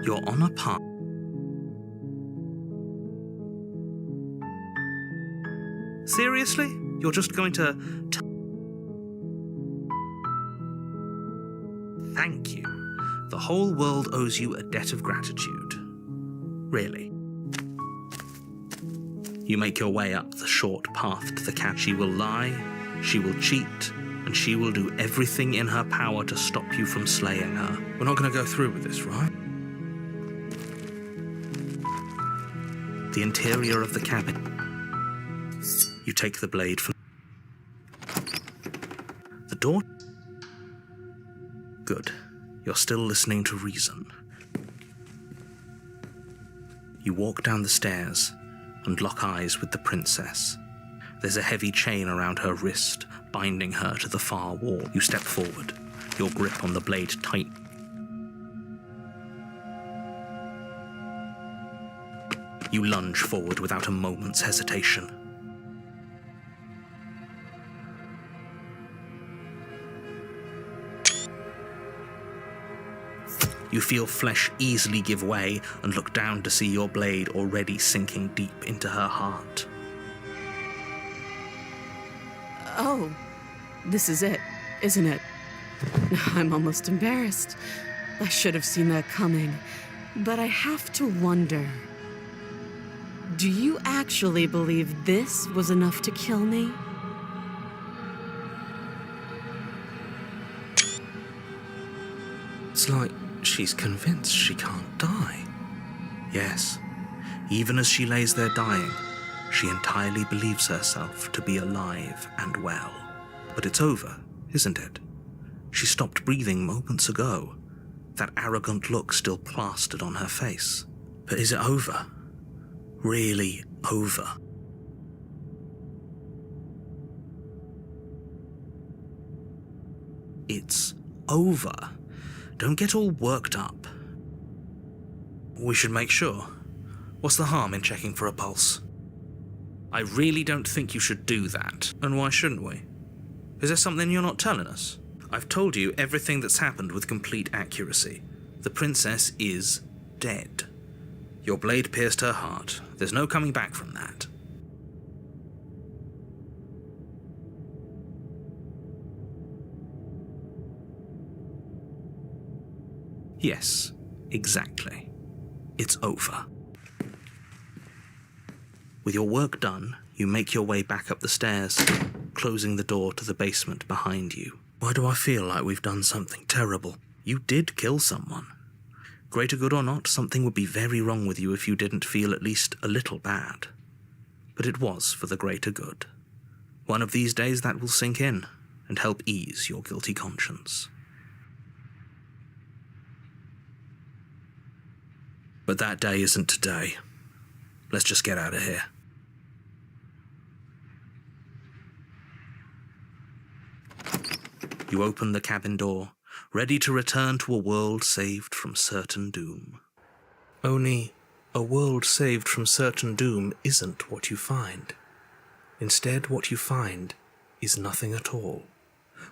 You're on a path. Seriously? You're just going to... Thank you. The whole world owes you a debt of gratitude. Really. You make your way up the short path to the cat. She will lie, she will cheat, and she will do everything in her power to stop you from slaying her. We're not going to go through with this, right? The interior of the cabin. You take the blade from the door. Good. You're still listening to reason. You walk down the stairs and lock eyes with the princess. There's a heavy chain around her wrist, binding her to the far wall. You step forward, your grip on the blade tight. You lunge forward without a moment's hesitation. You feel flesh easily give way and look down to see your blade already sinking deep into her heart. Oh, this is it, isn't it? I'm almost embarrassed. I should have seen that coming. But I have to wonder, do you actually believe this was enough to kill me? It's like she's convinced she can't die. Yes, even as she lays there dying, she entirely believes herself to be alive and well. But it's over, isn't it? She stopped breathing moments ago, that arrogant look still plastered on her face. But is it over? Really over? It's over. Don't get all worked up. We should make sure. What's the harm in checking for a pulse? I really don't think you should do that. And why shouldn't we? Is there something you're not telling us? I've told you everything that's happened with complete accuracy. The princess is dead. Your blade pierced her heart. There's no coming back from that. Yes, exactly. It's over. With your work done, you make your way back up the stairs, closing the door to the basement behind you. Why do I feel like we've done something terrible? You did kill someone. Greater good or not, something would be very wrong with you if you didn't feel at least a little bad. But it was for the greater good. One of these days that will sink in and help ease your guilty conscience. But that day isn't today. Let's just get out of here. You open the cabin door, ready to return to a world saved from certain doom. Only, a world saved from certain doom isn't what you find. Instead, what you find is nothing at all.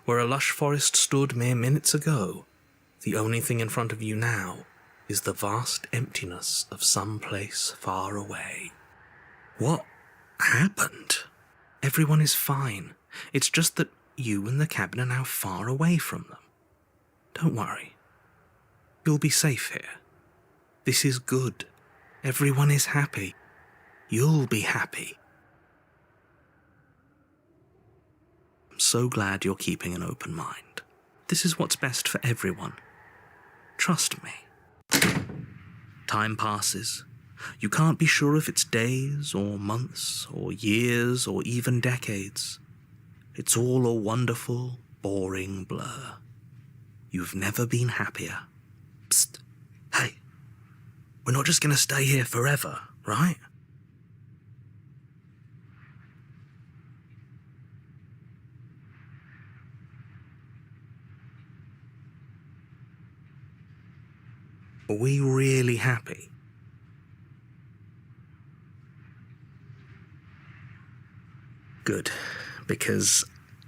Where a lush forest stood mere minutes ago, the only thing in front of you now is the vast emptiness of some place far away. What happened? Everyone is fine. It's just that you and the cabin are now far away from them. Don't worry. You'll be safe here. This is good. Everyone is happy. You'll be happy. I'm so glad you're keeping an open mind. This is what's best for everyone. Trust me. Time passes. You can't be sure if it's days or months or years or even decades. It's all a wonderful, boring blur. You've never been happier. Psst. Hey, we're not just going to stay here forever, right? Are we really happy? Good, because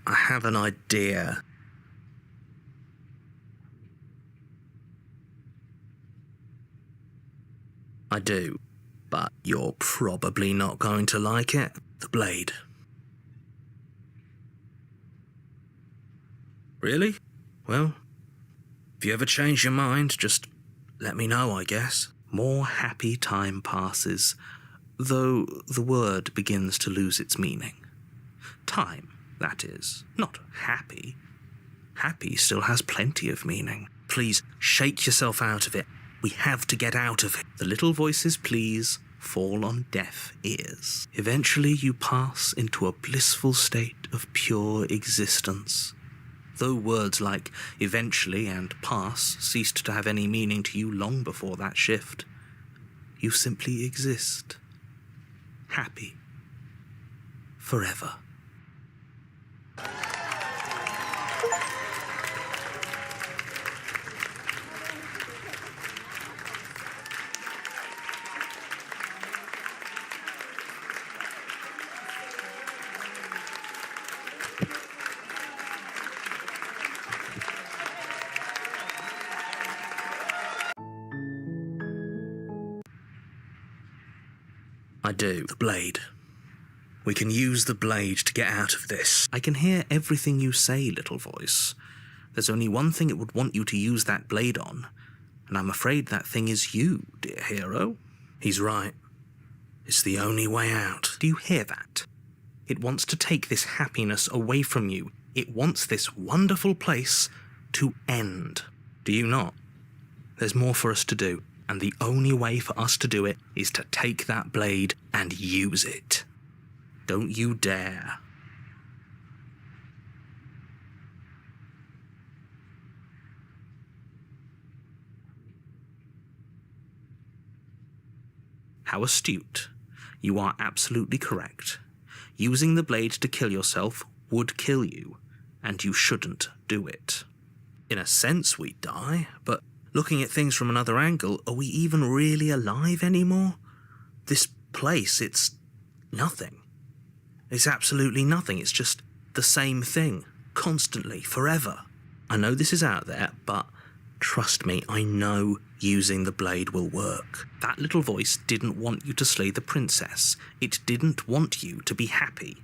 I have an idea. I do, but you're probably not going to like it. The blade. Really? Well, if you ever change your mind, just let me know, I guess. More happy time passes, though the word begins to lose its meaning. Time, that is, not happy. Happy still has plenty of meaning. Please, shake yourself out of it. We have to get out of it. The little voices, please, fall on deaf ears. Eventually you pass into a blissful state of pure existence. Though words like eventually and pass ceased to have any meaning to you long before that shift, you simply exist. Happy. Forever. I do. The blade. We can use the blade to get out of this. I can hear everything you say, little voice. There's only one thing it would want you to use that blade on, and I'm afraid that thing is you, dear hero. He's right. It's the only way out. Do you hear that? It wants to take this happiness away from you. It wants this wonderful place to end. Do you not? There's more for us to do. And the only way for us to do it is to take that blade and use it. Don't you dare. How astute. You are absolutely correct. Using the blade to kill yourself would kill you, and you shouldn't do it. In a sense, we die, but looking at things from another angle, are we even really alive anymore? This place, it's nothing. It's absolutely nothing. It's just the same thing, constantly, forever. I know this is out there, but trust me, I know using the blade will work. That little voice didn't want you to slay the princess. It didn't want you to be happy.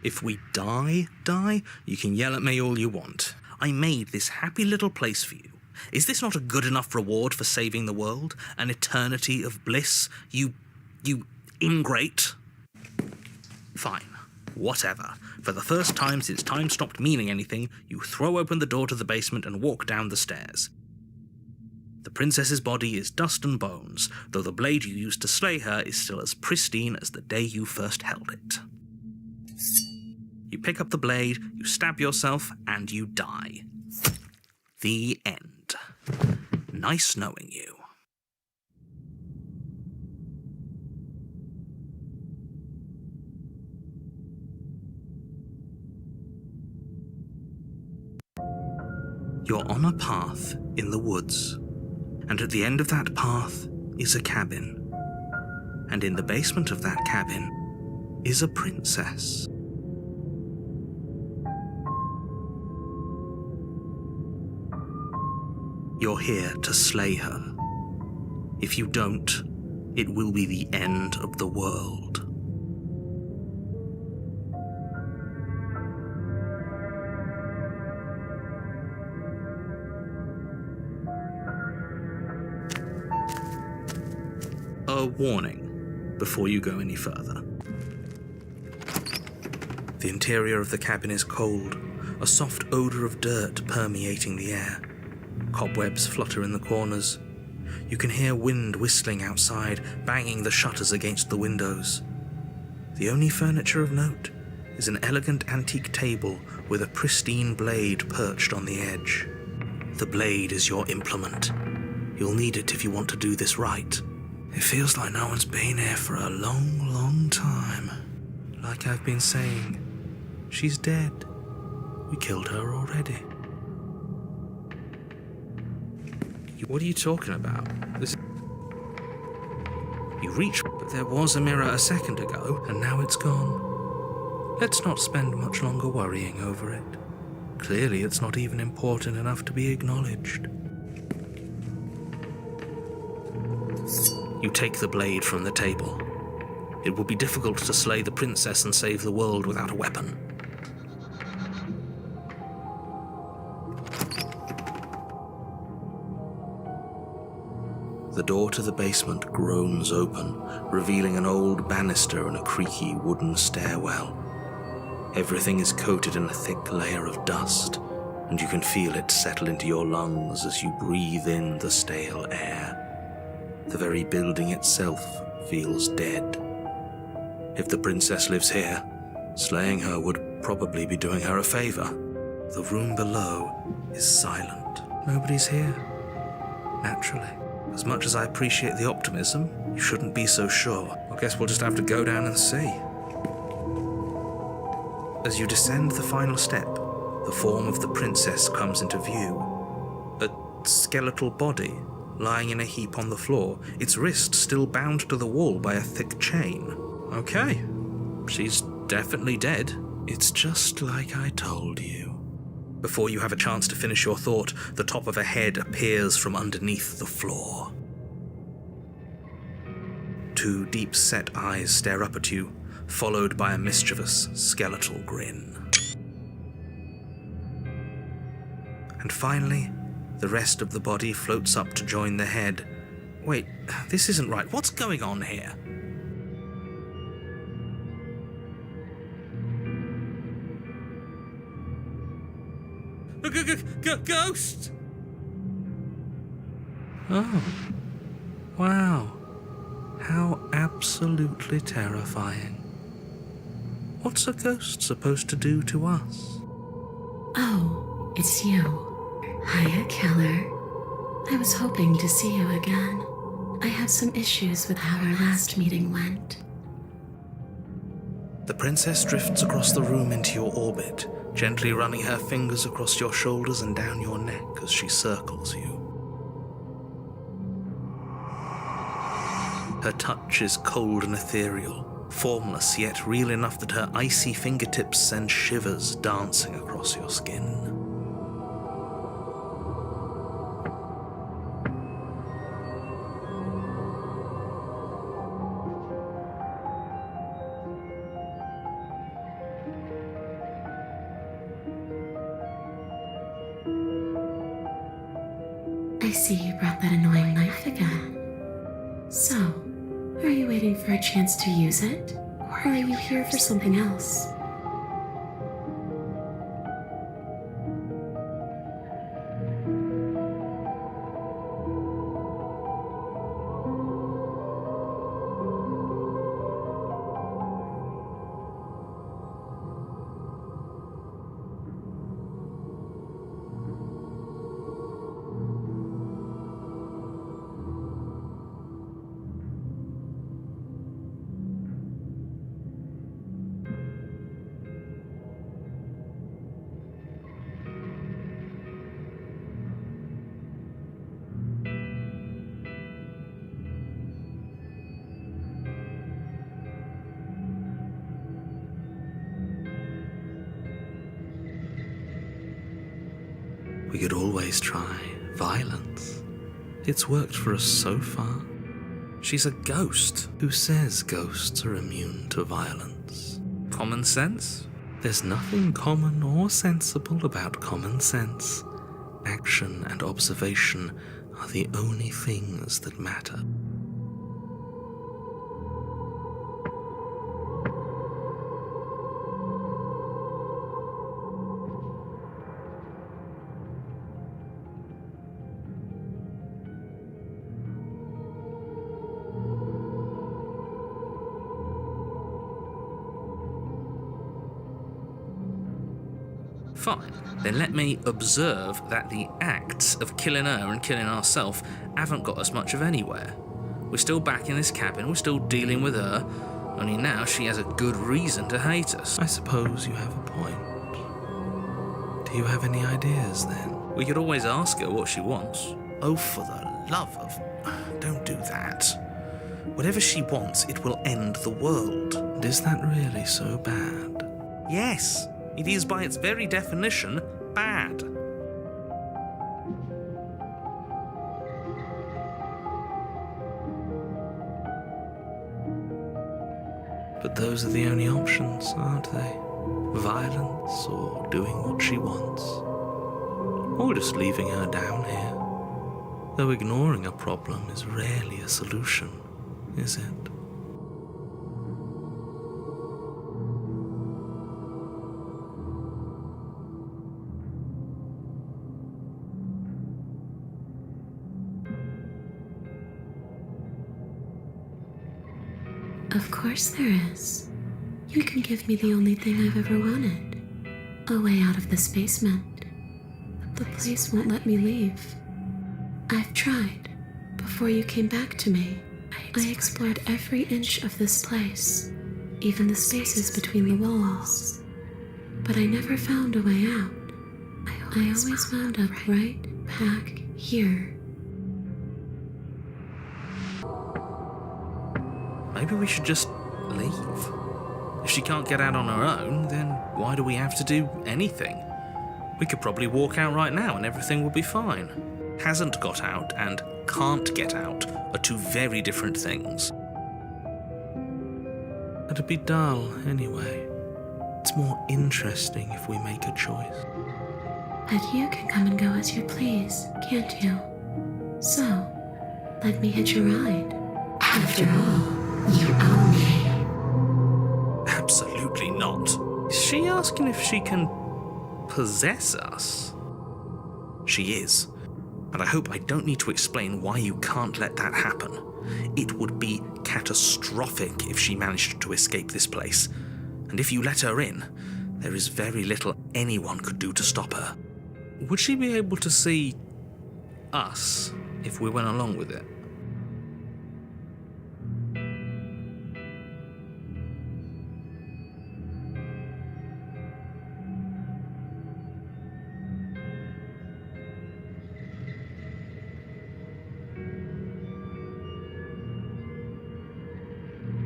If we die, you can yell at me all you want. I made this happy little place for you. Is this not a good enough reward for saving the world? An eternity of bliss? You ingrate? Fine. Whatever. For the first time since time stopped meaning anything, you throw open the door to the basement and walk down the stairs. The princess's body is dust and bones, though the blade you used to slay her is still as pristine as the day you first held it. You pick up the blade, you stab yourself, and you die. The end. Nice knowing you. You're on a path in the woods, and at the end of that path is a cabin. And in the basement of that cabin is a princess. You're here to slay her. If you don't, it will be the end of the world. A warning before you go any further. The interior of the cabin is cold, a soft odor of dirt permeating the air. Cobwebs flutter in the corners. You can hear wind whistling outside, banging the shutters against the windows. The only furniture of note is an elegant antique table with a pristine blade perched on the edge. The blade is your implement. You'll need it if you want to do this right. It feels like no one's been here for a long, long time. Like I've been saying, she's dead. We killed her already. What are you talking about? You reach, but there was a mirror a second ago, and now it's gone. Let's not spend much longer worrying over it. Clearly, it's not even important enough to be acknowledged. You take the blade from the table. It would be difficult to slay the princess and save the world without a weapon. The door to the basement groans open, revealing an old banister and a creaky wooden stairwell. Everything is coated in a thick layer of dust, and you can feel it settle into your lungs as you breathe in the stale air. The very building itself feels dead. If the princess lives here, slaying her would probably be doing her a favor. The room below is silent. Nobody's here. Naturally. As much as I appreciate the optimism, you shouldn't be so sure. I guess we'll just have to go down and see. As you descend the final step, the form of the princess comes into view. A skeletal body lying in a heap on the floor, its wrist still bound to the wall by a thick chain. Okay, she's definitely dead. It's just like I told you. Before you have a chance to finish your thought, the top of a head appears from underneath the floor. Two deep-set eyes stare up at you, followed by a mischievous, skeletal grin. And finally, the rest of the body floats up to join the head. Wait, this isn't right. What's going on here? Ghost! Oh, wow. How absolutely terrifying. What's a ghost supposed to do to us? Oh, it's you. Hiya, Keller. I was hoping to see you again. I have some issues with how our last meeting went. The princess drifts across the room into your orbit, gently running her fingers across your shoulders and down your neck as she circles you. Her touch is cold and ethereal, formless yet real enough that her icy fingertips send shivers dancing across your skin. I see you brought that annoying knife again. So, are you waiting for a chance to use it? Or are you here for something else? We could always try violence. It's worked for us so far. She's a ghost. Who says ghosts are immune to violence? Common sense? There's nothing common or sensible about common sense. Action and observation are the only things that matter. Fine, then let me observe that the acts of killing her and killing ourselves haven't got us much of anywhere. We're still back in this cabin, we're still dealing with her, only now she has a good reason to hate us. I suppose you have a point. Do you have any ideas then? We could always ask her what she wants. Oh, for the love of... Don't do that. Whatever she wants, it will end the world. And is that really so bad? Yes. It is by its very definition bad. But those are the only options, aren't they? Violence or doing what she wants. Or just leaving her down here. Though ignoring a problem is rarely a solution, is it? Of course there is. You can give me the only thing I've ever wanted. A way out of this basement. But the place won't let me leave. I've tried. Before you came back to me, I explored every inch of this place, even the spaces between the walls. But I never found a way out. I always wound up right back here. Maybe we should just leave. If she can't get out on her own, then why do we have to do anything? We could probably walk out right now and everything will be fine. Hasn't got out and can't get out are two very different things. It'd be dull anyway. It's more interesting if we make a choice. But you can come and go as you please, can't you? So, let me hitch a ride. After all, you own me. Absolutely not. Is she asking if she can possess us? She is. And I hope I don't need to explain why you can't let that happen. It would be catastrophic if she managed to escape this place. And if you let her in, there is very little anyone could do to stop her. Would she be able to see us if we went along with it?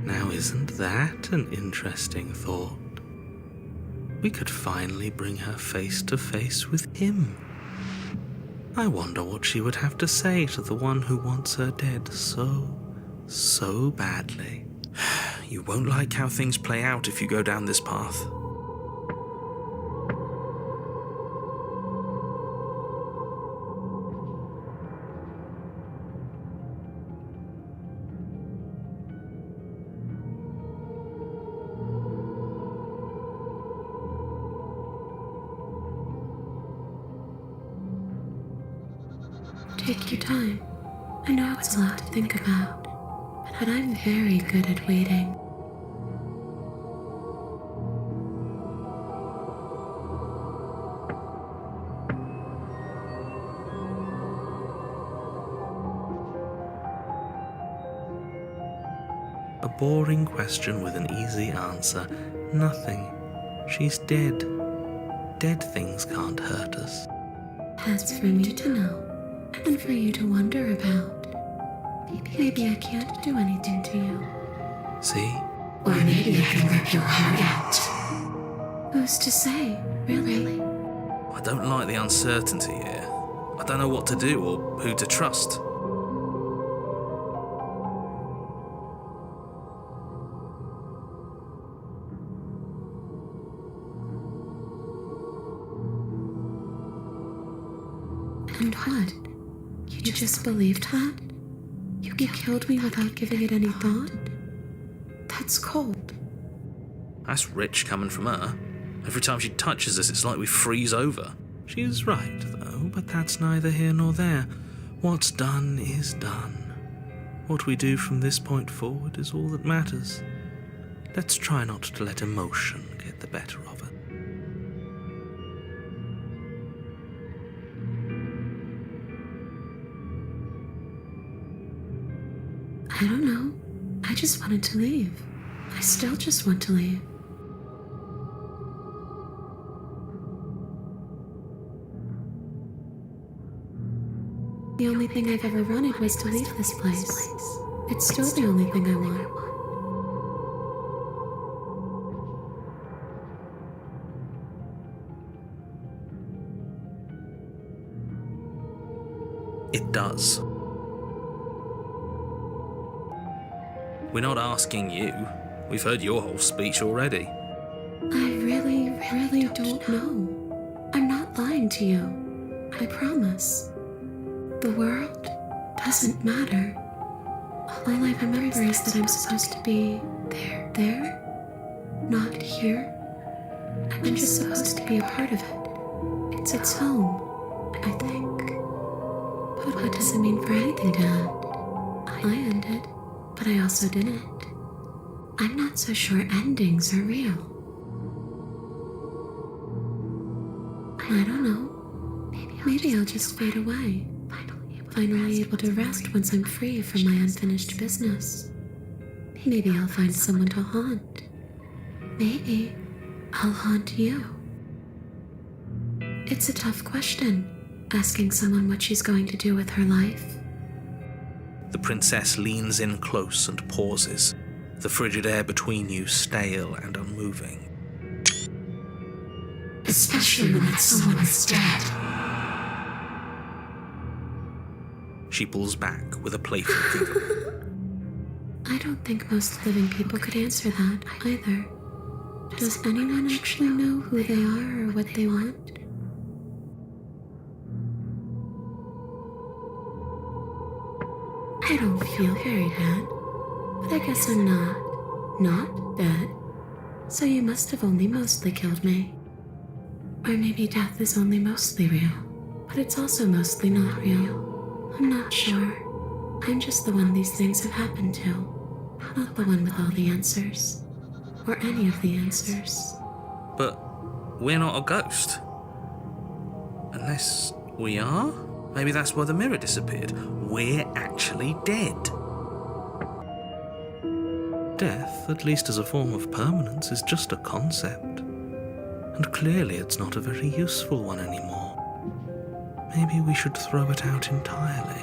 Now, isn't that an interesting thought? We could finally bring her face to face with him. I wonder what she would have to say to the one who wants her dead so badly. You won't like how things play out if you go down this path. Take your time. I know it's a lot to think about, but I'm very good at waiting. A boring question with an easy answer. Nothing. She's dead. Dead things can't hurt us. That's for me to know, and for you to wonder about. Maybe I can't do anything to you. See? Or maybe I can rip your heart out. Who's to say, really? I don't like the uncertainty here. I don't know what to do or who to trust. And what? You just believed that? You killed me without giving it any thought? That's cold. That's rich coming from her. Every time she touches us, it's like we freeze over. She's right, though, but that's neither here nor there. What's done is done. What we do from this point forward is all that matters. Let's try not to let emotion get the better of it. I don't know. I just wanted to leave. I still just want to leave. The only thing I've ever wanted was to leave this place. It's still the only thing I want. It does. We're not asking you. We've heard your whole speech already. I really don't know. I'm not lying to you. I promise. The world doesn't matter. All I remember is that I'm supposed to be there, not here. I'm just supposed to be a part of it. It's its home, I think. But what does it mean for anything to end? I ended, but I also didn't. I'm not so sure endings are real. I don't know. Maybe I'll just fade away. Finally able to rest once I'm free from my unfinished business. Maybe I'll find someone to haunt. Maybe I'll haunt you. It's a tough question, asking someone what she's going to do with her life. The princess leans in close and pauses, the frigid air between you stale and unmoving. Especially when that someone is dead. She pulls back with a playful giggle. I don't think most living people could answer that either. Does anyone actually know who they are or what they want? I don't feel very bad, but I guess I'm not dead. So you must have only mostly killed me. Or maybe death is only mostly real, but it's also mostly not real. I'm not sure. I'm just the one these things have happened to, not the one with all the answers. Or any of the answers. But we're not a ghost. Unless we are? Maybe that's why the mirror disappeared. We're actually dead. Death, at least as a form of permanence, is just a concept. And clearly it's not a very useful one anymore. Maybe we should throw it out entirely.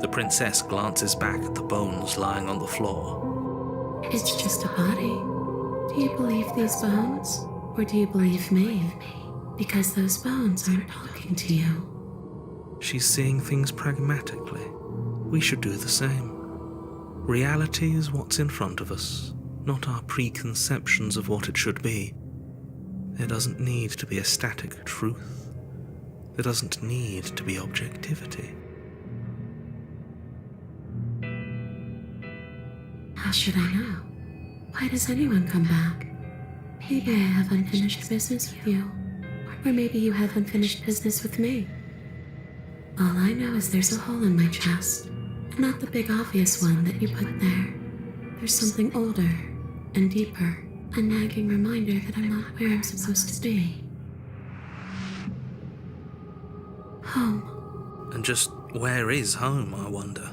The princess glances back at the bones lying on the floor. It's just a body. Do you believe these bones? Or do you believe me? Because those bones aren't talking to you. She's seeing things pragmatically. We should do the same. Reality is what's in front of us, not our preconceptions of what it should be. There doesn't need to be a static truth. There doesn't need to be objectivity. How should I know? Why does anyone come back? Maybe I have unfinished business with you. Or maybe you have unfinished business with me. All I know is there's a hole in my chest. Not the big obvious one that you put there. There's something older and deeper. A nagging reminder that I'm not where I'm supposed to be. Home. And just where is home, I wonder?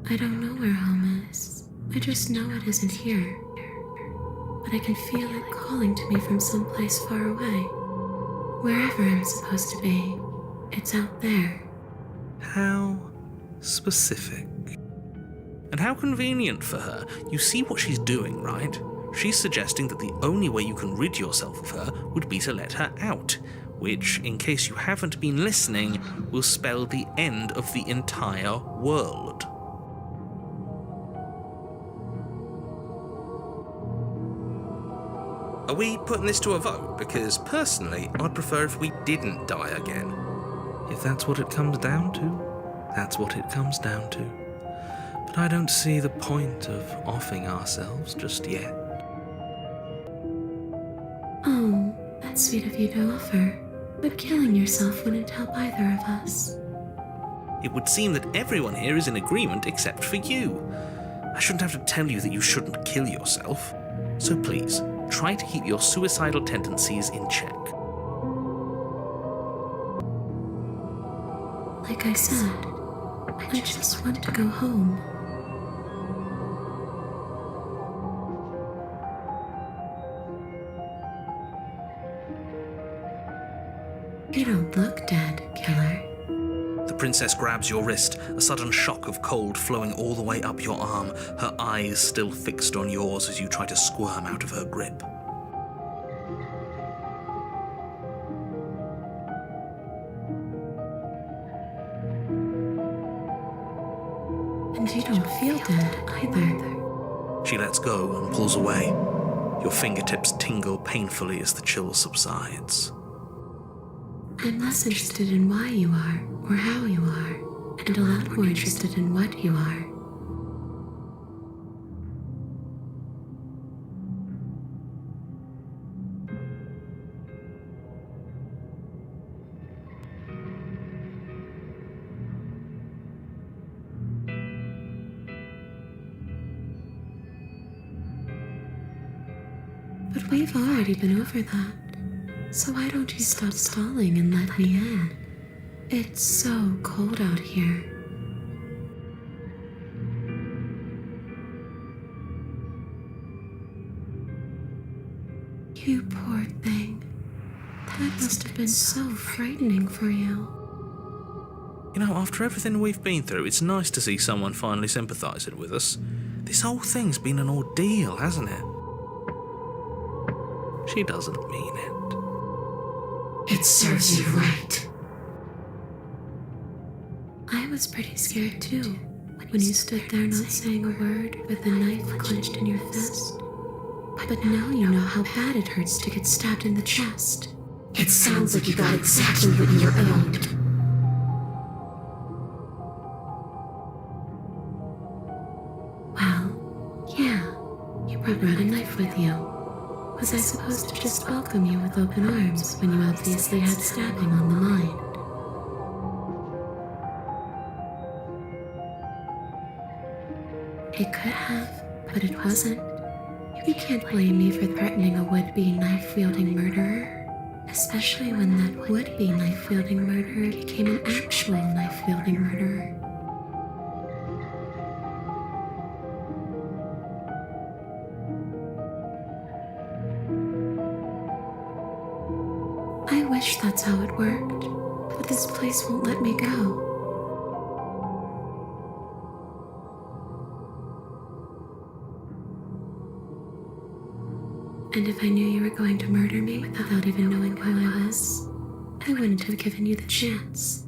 I don't know where home is. I just know it isn't here. But I can feel it calling to me from someplace far away. Wherever I'm supposed to be, it's out there. How specific. And how convenient for her. You see what she's doing, right? She's suggesting that the only way you can rid yourself of her would be to let her out, which, in case you haven't been listening, will spell the end of the entire world. Are we putting this to a vote? Because personally, I'd prefer if we didn't die again. If that's what it comes down to, that's what it comes down to. But I don't see the point of offing ourselves just yet. Oh, that's sweet of you to offer. But killing yourself wouldn't help either of us. It would seem that everyone here is in agreement except for you. I shouldn't have to tell you that you shouldn't kill yourself. So please, try to keep your suicidal tendencies in check. Like I said, I just want to go home. You don't look dead, killer. The princess grabs your wrist, a sudden shock of cold flowing all the way up your arm, her eyes still fixed on yours as you try to squirm out of her grip. And you don't feel dead either. She lets go and pulls away. Your fingertips tingle painfully as the chill subsides. I'm less interested in why you are or how you are, and a lot more interested in what you are. But we've already been over that. So why don't you stop stalling and let me in? It's so cold out here. You poor thing. That must have been so frightening for you. You know, after everything we've been through, it's nice to see someone finally sympathising with us. This whole thing's been an ordeal, hasn't it? She doesn't mean it. It serves you right. I was pretty scared too, when you stood there not saying a word with the knife clenched in your fist. But now you know how bad it hurts to get stabbed in the chest. It sounds like you got exactly what you were owed. Well, yeah, you brought a knife with you. Was I supposed to just welcome you with open arms when you obviously had stabbing on the mind? It could have, but it wasn't. You can't blame me for threatening a would-be knife-wielding murderer, especially when that would-be knife-wielding murderer became an actual knife-wielding murderer. I wish that's how it worked, but this place won't let me go. And if I knew you were going to murder me without even knowing who I was, I wouldn't have given you the chance.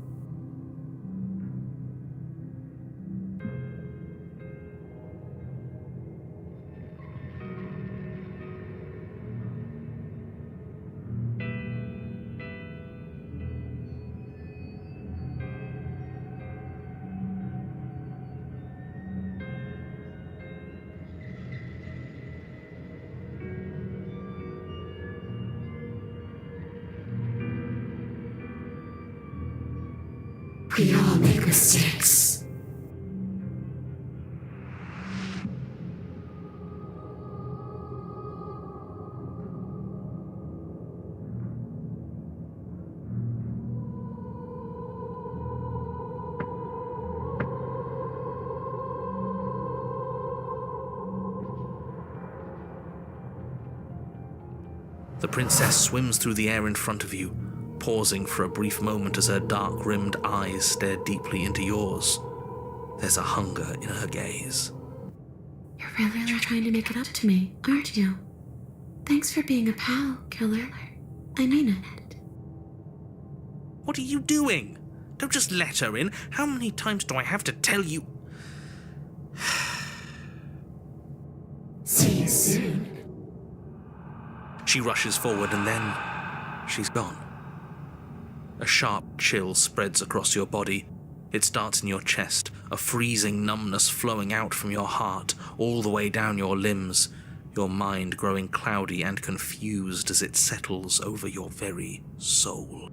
We all make mistakes. The princess swims through the air in front of you, pausing for a brief moment as her dark-rimmed eyes stare deeply into yours. There's a hunger in her gaze. You're really trying to make it up to me, aren't you? Thanks for being a pal, killer. I mean it. What are you doing? Don't just let her in. How many times do I have to tell you? See you soon. She rushes forward and then she's gone. A sharp chill spreads across your body. It starts in your chest, a freezing numbness flowing out from your heart, all the way down your limbs, your mind growing cloudy and confused as it settles over your very soul.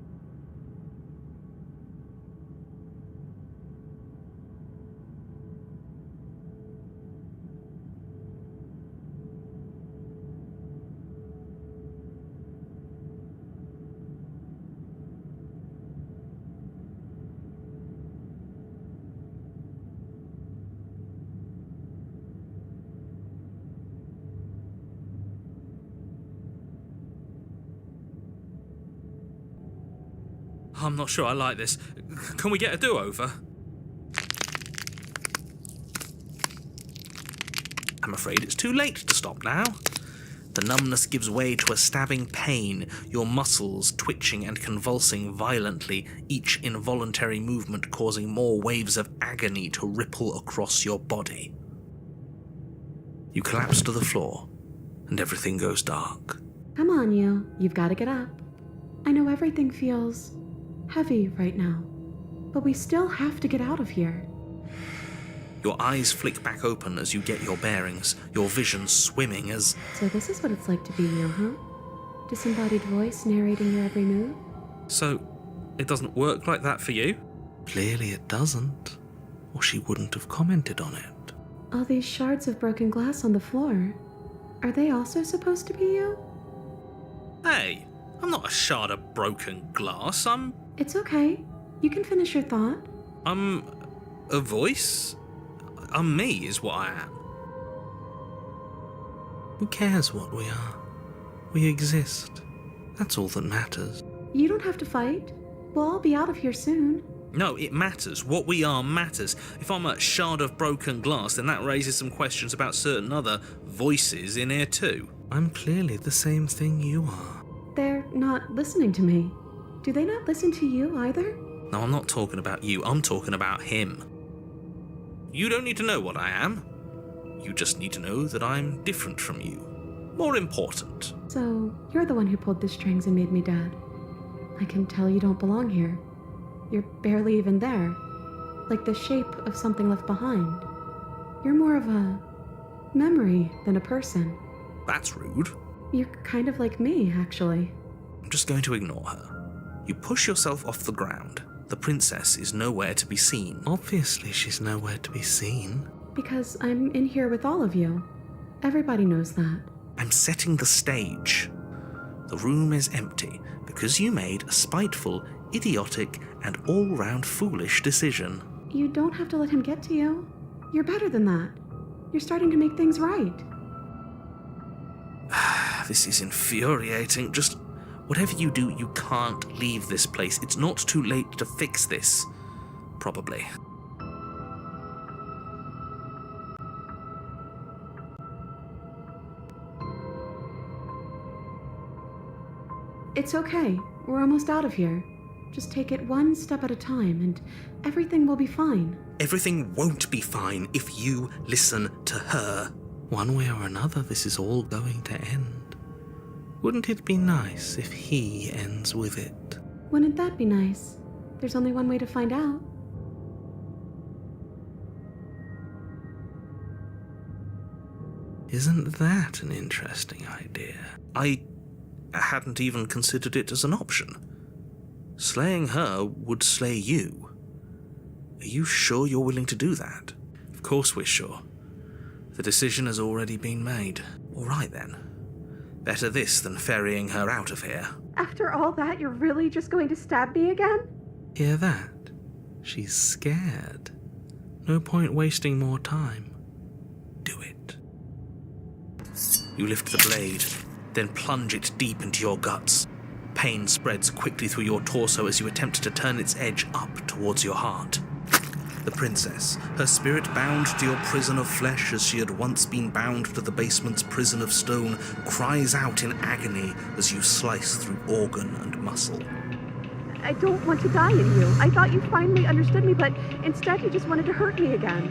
I'm not sure I like this. Can we get a do-over? I'm afraid it's too late to stop now. The numbness gives way to a stabbing pain, your muscles twitching and convulsing violently, each involuntary movement causing more waves of agony to ripple across your body. You collapse to the floor, and everything goes dark. Come on, you've got to get up. I know everything feels heavy right now, but we still have to get out of here. Your eyes flick back open as you get your bearings, your vision swimming as... So this is what it's like to be you, huh? Disembodied voice narrating your every move? So, it doesn't work like that for you? Clearly it doesn't, or she wouldn't have commented on it. All these shards of broken glass on the floor, are they also supposed to be you? Hey, I'm not a shard of broken glass, It's okay. You can finish your thought. I'm a voice? I'm me, is what I am. Who cares what we are? We exist. That's all that matters. You don't have to fight. We'll all be out of here soon. No, it matters. What we are matters. If I'm a shard of broken glass, then that raises some questions about certain other voices in here too. I'm clearly the same thing you are. They're not listening to me. Do they not listen to you either? No, I'm not talking about you. I'm talking about him. You don't need to know what I am. You just need to know that I'm different from you. More important. So, you're the one who pulled the strings and made me dead. I can tell you don't belong here. You're barely even there. Like the shape of something left behind. You're more of a memory than a person. That's rude. You're kind of like me, actually. I'm just going to ignore her. You push yourself off the ground. The princess is nowhere to be seen. Obviously, she's nowhere to be seen. Because I'm in here with all of you. Everybody knows that. I'm setting the stage. The room is empty because you made a spiteful, idiotic, and all-round foolish decision. You don't have to let him get to you. You're better than that. You're starting to make things right. This is infuriating. Just whatever you do, you can't leave this place. It's not too late to fix this. Probably. It's okay. We're almost out of here. Just take it one step at a time, and everything will be fine. Everything won't be fine if you listen to her. One way or another, this is all going to end. Wouldn't it be nice if he ends with it? Wouldn't that be nice? There's only one way to find out. Isn't that an interesting idea? I hadn't even considered it as an option. Slaying her would slay you. Are you sure you're willing to do that? Of course we're sure. The decision has already been made. All right then. Better this than ferrying her out of here. After all that, you're really just going to stab me again? Hear that? She's scared. No point wasting more time. Do it. You lift the blade, then plunge it deep into your guts. Pain spreads quickly through your torso as you attempt to turn its edge up towards your heart. The princess, her spirit bound to your prison of flesh as she had once been bound to the basement's prison of stone, cries out in agony as you slice through organ and muscle. I don't want to die in you. I thought you finally understood me, but instead you just wanted to hurt me again.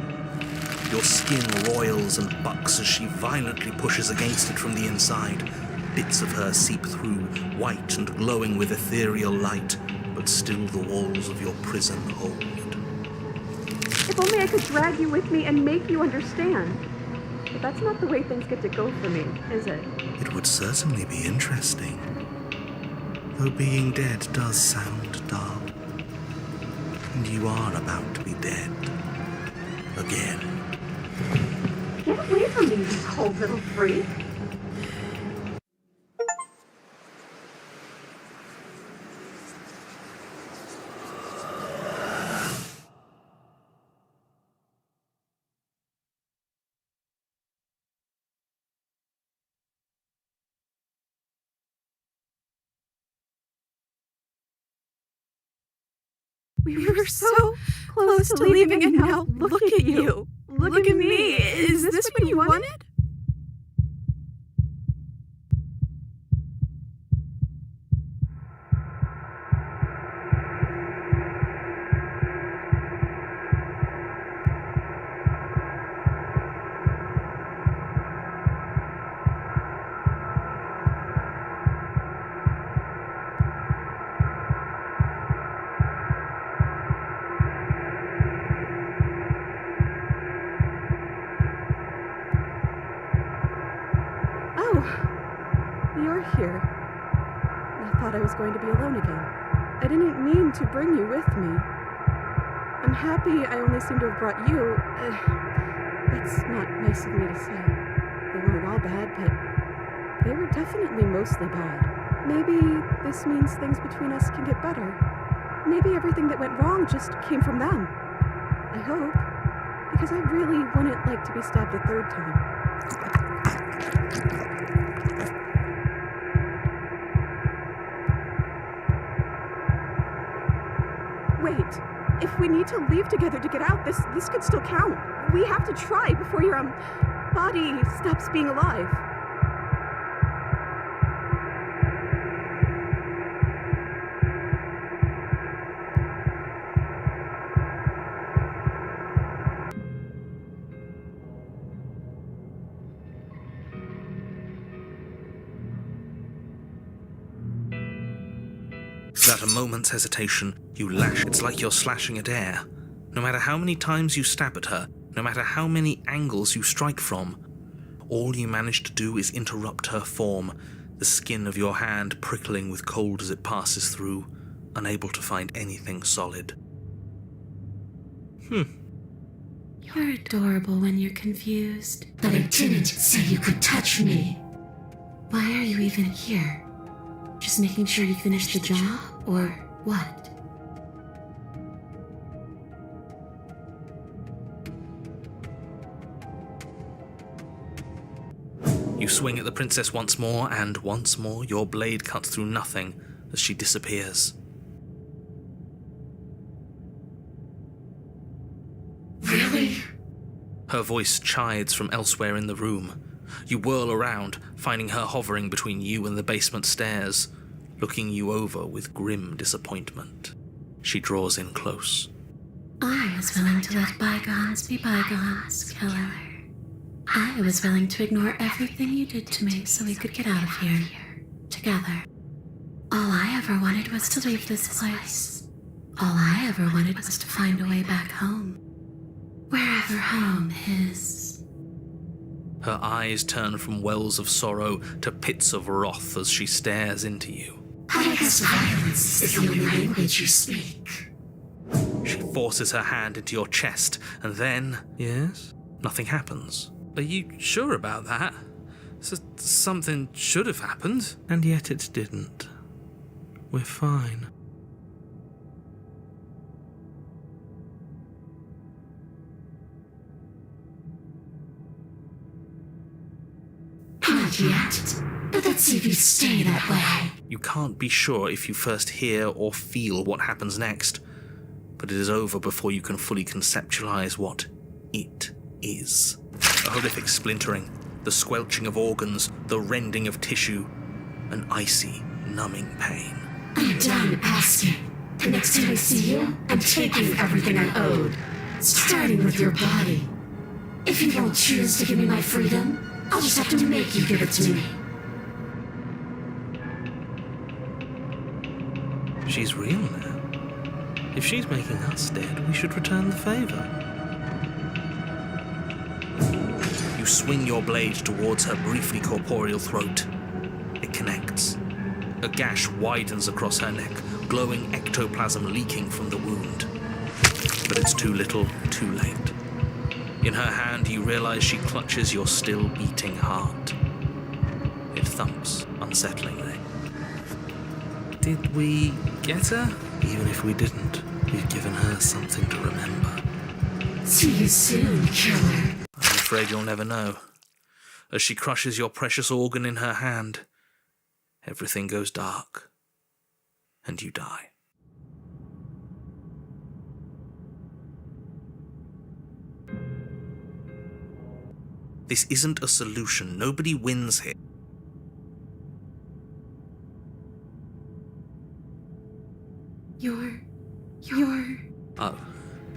Your skin roils and bucks as she violently pushes against it from the inside. Bits of her seep through, white and glowing with ethereal light, but still the walls of your prison hold. If only I could drag you with me and make you understand. But that's not the way things get to go for me, is it? It would certainly be interesting. Though being dead does sound dull. And you are about to be dead. Again. Get away from me, you cold little freak. We were so close to leaving, and now look at you. Look at me. Is this what you wanted? You're here. I thought I was going to be alone again. I didn't mean to bring you with me. I'm happy I only seem to have brought you. That's not nice of me to say. They weren't all bad, but they were definitely mostly bad. Maybe this means things between us can get better. Maybe everything that went wrong just came from them. I hope. Because I really wouldn't like to be stabbed a third time. Wait. If we need to leave together to get out, this could still count. We have to try before your, body stops being alive. Without a moment's hesitation, you lash. It's like you're slashing at air. No matter how many times you stab at her, no matter how many angles you strike from, all you manage to do is interrupt her form, the skin of your hand prickling with cold as it passes through, unable to find anything solid. You're adorable when you're confused. But I didn't say you could touch me. Why are you even here? Just making sure you finish the job, or what? You swing at the princess once more, and once more your blade cuts through nothing as she disappears. Really? Her voice chides from elsewhere in the room. You whirl around, finding her hovering between you and the basement stairs, looking you over with grim disappointment. She draws in close. I was willing to let bygones be bygones, killer. I was willing to ignore everything you did to me so we could get out of here, together. All I ever wanted was to leave this place. All I ever wanted was to find a way back home. Wherever home is. Her eyes turn from wells of sorrow to pits of wrath as she stares into you. I guess violence is the only language you speak. She forces her hand into your chest, and then... Yes? Nothing happens. Are you sure about that? Something should have happened. And yet it didn't. We're fine. Not yet, but let's see if you stay that way. You can't be sure if you first hear or feel what happens next, but it is over before you can fully conceptualize what it is. A horrific splintering, the squelching of organs, the rending of tissue, an icy, numbing pain. I'm done asking. The next time I see you, I'm taking everything I owed, starting with your body. If you don't choose to give me my freedom, I'll just have to make you give it to me. She's real now. If she's making us dead, we should return the favor. You swing your blade towards her briefly corporeal throat. It connects. A gash widens across her neck, glowing ectoplasm leaking from the wound. But it's too little, too late. In her hand, you realize she clutches your still beating heart. It thumps unsettlingly. Did we get her? Even if we didn't, we've given her something to remember. See you soon, killer. I'm afraid you'll never know. As she crushes your precious organ in her hand, everything goes dark, and you die. This isn't a solution. Nobody wins here. You're... Oh,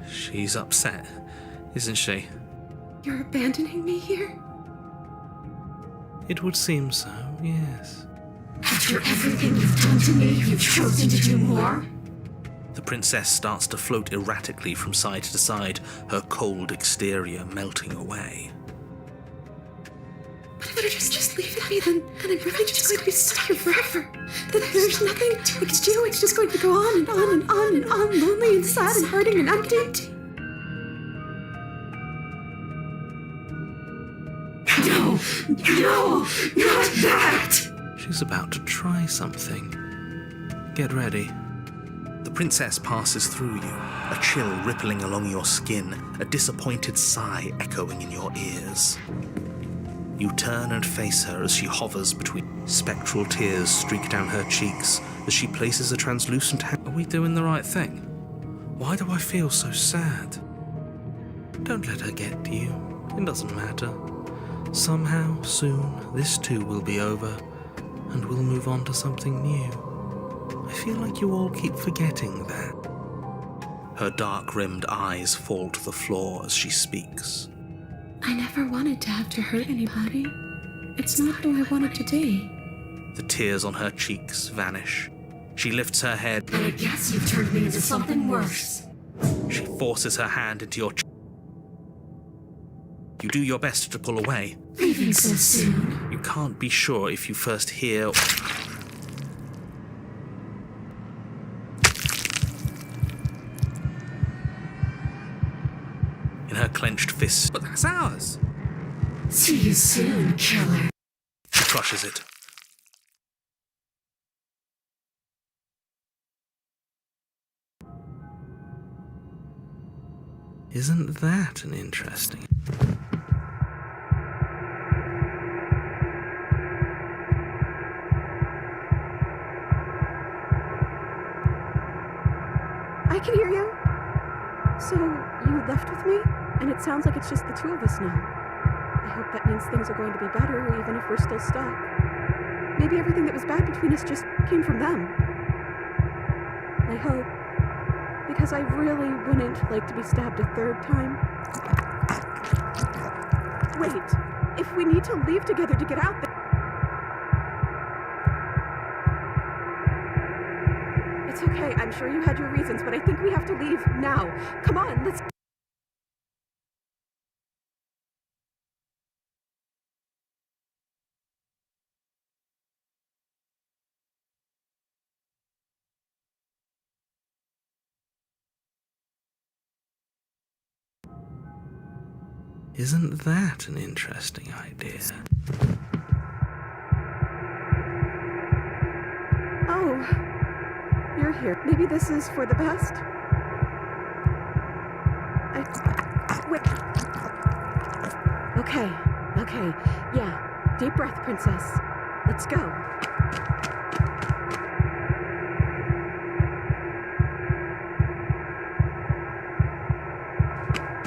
she's upset, isn't she? You're abandoning me here? It would seem so, yes. After everything you've done to me, you've chosen to do more? The princess starts to float erratically from side to side, her cold exterior melting away. But if if you're just leaving me, then I'm really just going to be stuck here forever. That there's nothing we can do. It's just going to go on and on and on and on, lonely and sad and hurting and empty. No, not that! She's about to try something. Get ready. The princess passes through you, a chill rippling along your skin, a disappointed sigh echoing in your ears. You turn and face her as she hovers between. Spectral tears streak down her cheeks as she places a translucent hand. Are we doing the right thing? Why do I feel so sad? Don't let her get to you. It doesn't matter. Somehow, soon, this too will be over, and we'll move on to something new. I feel like you all keep forgetting that. Her dark-rimmed eyes fall to the floor as she speaks. I never wanted to have to hurt anybody. It's not who I wanted to be. The tears on her cheeks vanish. She lifts her head. And I guess you've turned me into something worse. She forces her hand into your chest. You do your best to pull away. Leaving so soon. You can't be sure if you first hear. In her clenched fist. But that's ours! See you soon, killer. She crushes it. Isn't that an interesting... I can hear you. So, you left with me? And it sounds like it's just the two of us now. I hope that means things are going to be better, even if we're still stuck. Maybe everything that was bad between us just came from them. I hope. Because I really wouldn't like to be stabbed a third time. Wait, if we need to leave together to get out there... It's okay, I'm sure you had your reasons, but I think we have to leave now. Come on, let's... Isn't that an interesting idea? Oh, you're here. Maybe this is for the best? Wait. Okay. Yeah, deep breath, princess. Let's go.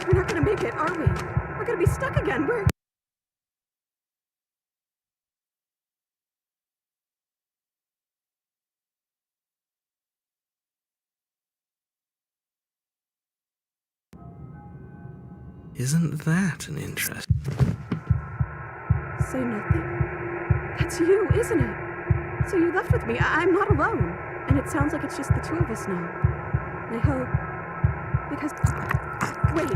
We're not gonna make it, are we? We're gonna be stuck again. Isn't that an interest? Say nothing. That's you, isn't it? So you left with me. I'm not alone. And it sounds like it's just the two of us now. I hope. Because... Wait.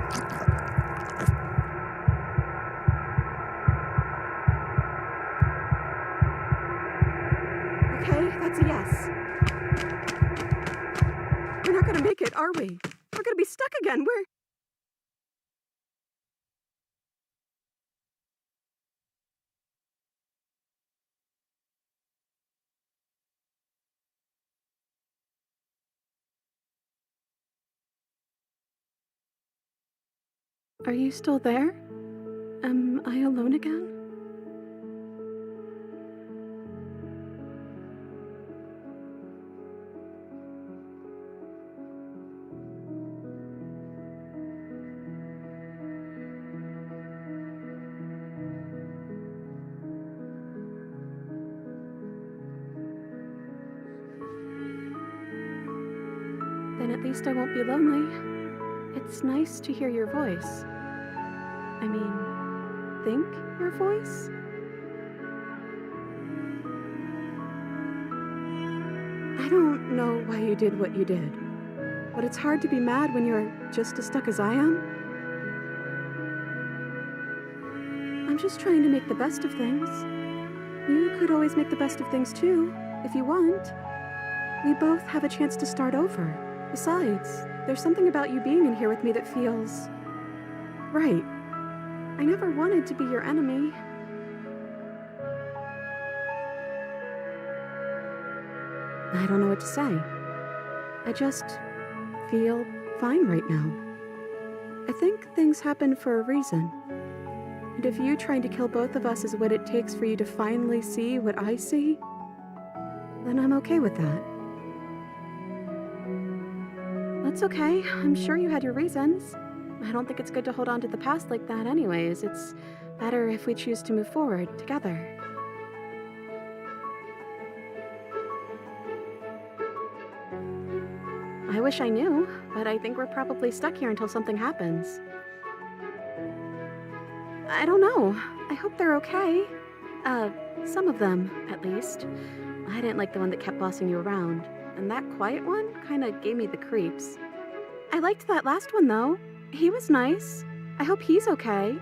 Okay, that's a yes. We're not gonna make it, are we? We're gonna be stuck again. Are you still there? Am I alone again? Then at least I won't be lonely. It's nice to hear your voice. I mean, think your voice? I don't know why you did what you did, but it's hard to be mad when you're just as stuck as I am. I'm just trying to make the best of things. You could always make the best of things too, if you want. We both have a chance to start over. Besides, there's something about you being in here with me that feels right. I never wanted to be your enemy. I don't know what to say. I just feel fine right now. I think things happen for a reason. And if you trying to kill both of us is what it takes for you to finally see what I see, then I'm okay with that. That's okay. I'm sure you had your reasons. I don't think it's good to hold on to the past like that anyways. It's better if we choose to move forward together. I wish I knew, but I think we're probably stuck here until something happens. I don't know. I hope they're okay. Some of them, at least. I didn't like the one that kept bossing you around, and that quiet one kinda gave me the creeps. I liked that last one, though. He was nice. I hope he's okay.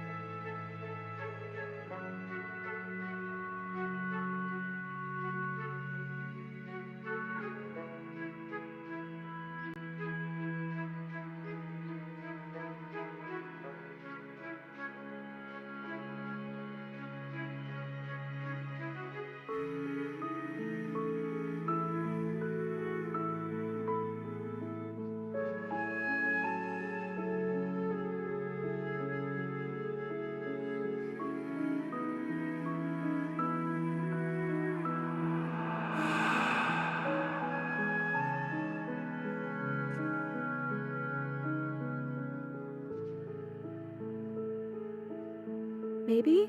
Maybe?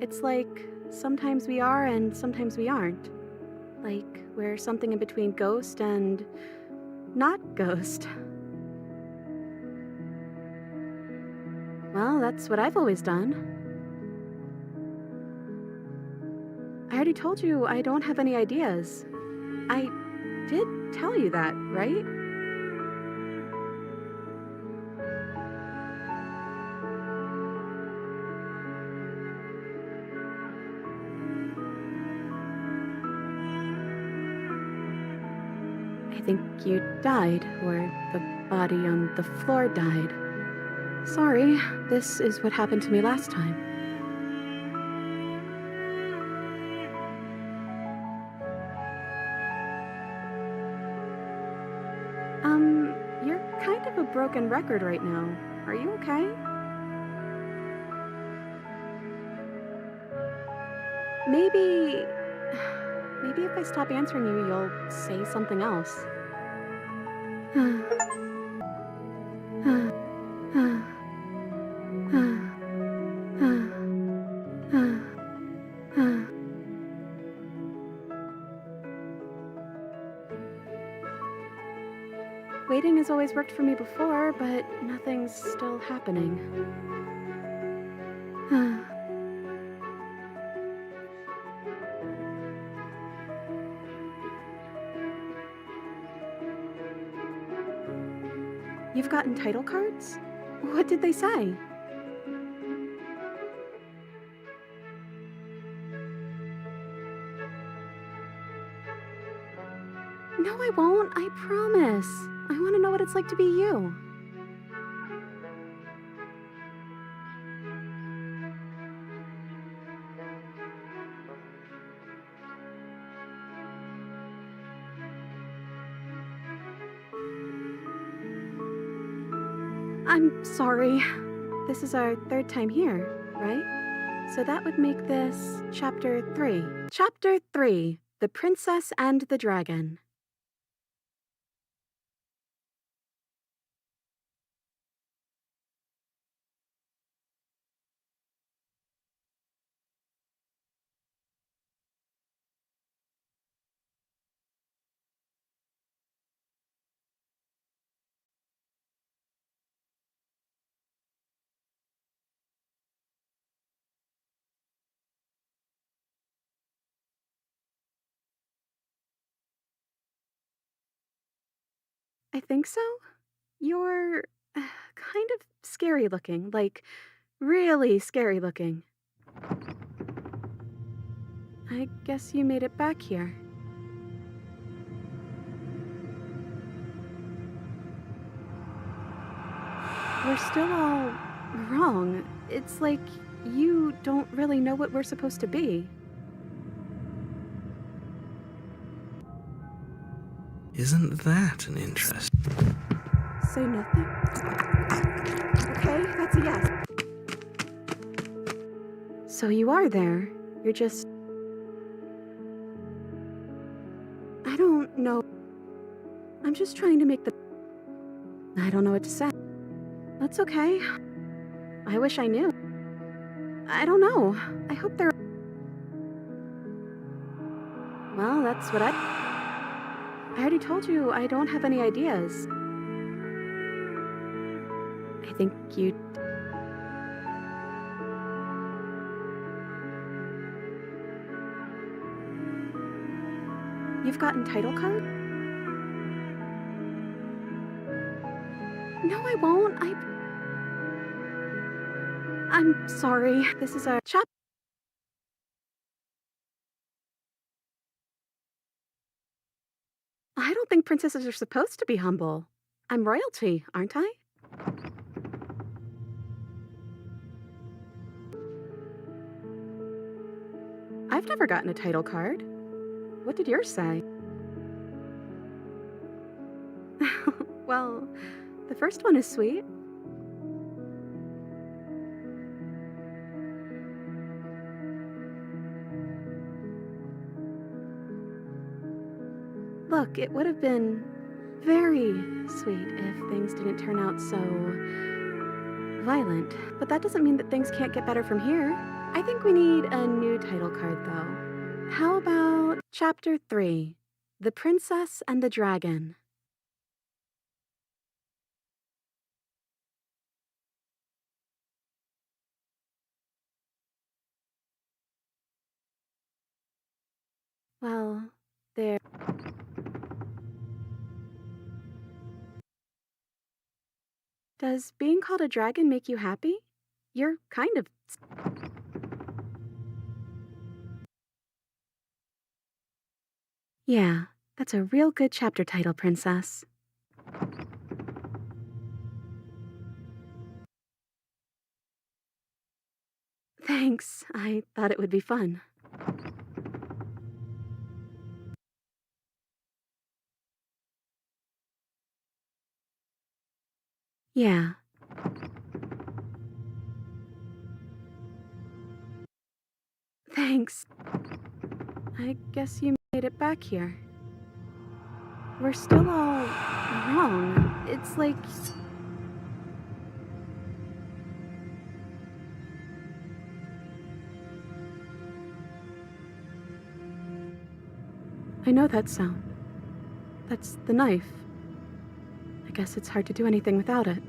It's like sometimes we are and sometimes we aren't. Like we're something in between ghost and not ghost. Well, that's what I've always done. I already told you I don't have any ideas. I did tell you that, right? I think you died, or the body on the floor died. Sorry, this is what happened to me last time. You're kind of a broken record right now. Are you okay? Maybe... Maybe if I stop answering you, you'll say something else. Waiting has always worked for me before, but nothing's still happening. You've gotten title cards? What did they say? No, I won't. I promise. I want to know what it's like to be you. I'm sorry. This is our third time here, right? So that would make this Chapter 3. Chapter 3, The Princess and the Dragon. I think so. You're kind of scary looking, like really scary looking. I guess you made it back here. We're still all wrong. It's like you don't really know what we're supposed to be. Isn't that an interest? Say nothing. Okay, that's a yes. So you are there. You're just... I don't know. I'm just trying to make the... I don't know what to say. That's okay. I wish I knew. I don't know. I hope they're... Well, that's what I already told you I don't have any ideas. I think you... You've gotten title card? No, I won't. I'm sorry. This is a chap. I don't think princesses are supposed to be humble. I'm royalty, aren't I? I've never gotten a title card. What did yours say? Well, the first one is sweet. Look, it would have been very sweet if things didn't turn out so violent, but that doesn't mean that things can't get better from here. I think we need a new title card, though. How about Chapter 3, The Princess and the Dragon? Well, there... Does being called a dragon make you happy? You're kind of... Yeah, that's a real good chapter title, Princess. Thanks. I thought it would be fun. Yeah. Thanks. I guess you made it back here. We're still all wrong. It's like... I know that sound. That's the knife. I guess it's hard to do anything without it.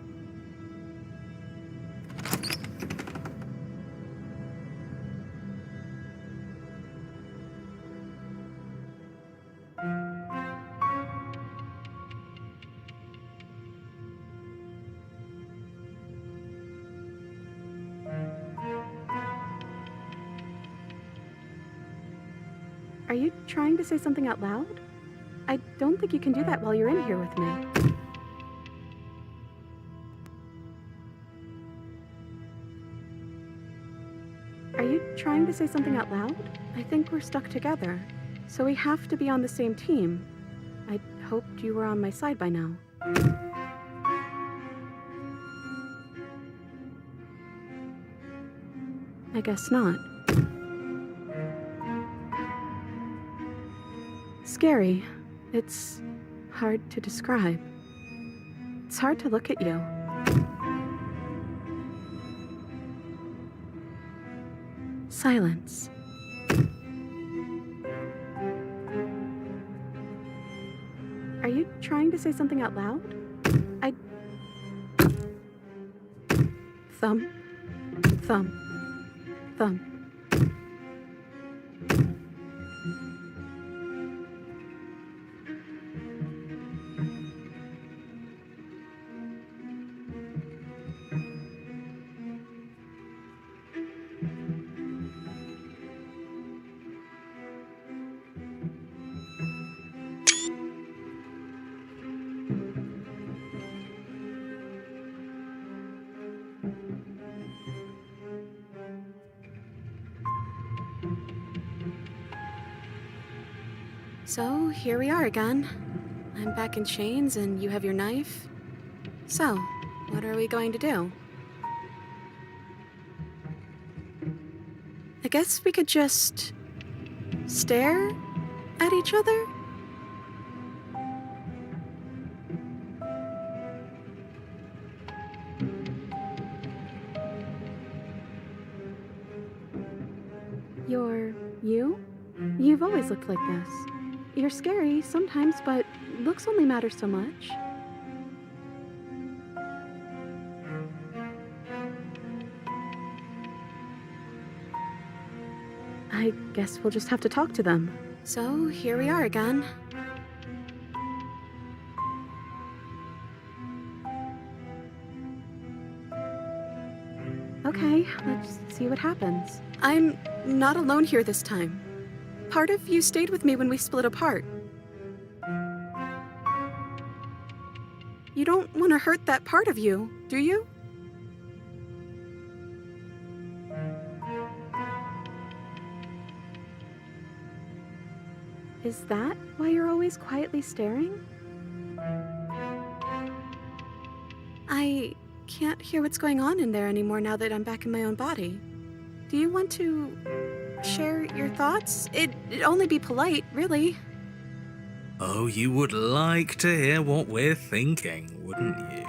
Are you trying to say something out loud? I don't think you can do that while you're in here with me. Are you trying to say something out loud? I think we're stuck together, so we have to be on the same team. I hoped you were on my side by now. I guess not. Scary. It's hard to describe. It's hard to look at you. Silence. Are you trying to say something out loud? Thumb. Thumb. Thumb. So, here we are again. I'm back in chains and you have your knife. So, what are we going to do? I guess we could just stare at each other? You're you? You've always looked like this. You're scary sometimes, but looks only matter so much. I guess we'll just have to talk to them. So, here we are again. Okay, let's see what happens. I'm not alone here this time. Part of you stayed with me when we split apart. You don't want to hurt that part of you, do you? Is that why you're always quietly staring? I can't hear what's going on in there anymore now that I'm back in my own body. Do you want to share your thoughts? It'd only be polite, really. Oh, you would like to hear what we're thinking, wouldn't you?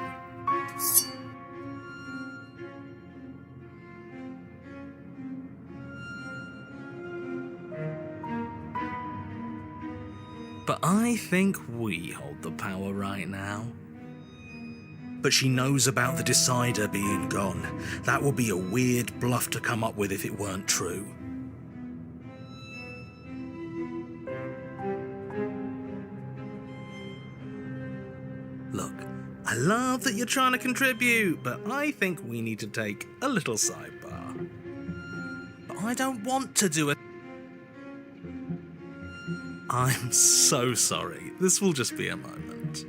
But I think we hold the power right now. But she knows about the Decider being gone. That would be a weird bluff to come up with if it weren't true. Look, I love that you're trying to contribute, but I think we need to take a little sidebar. But I don't want to do it. I'm so sorry. This will just be a moment.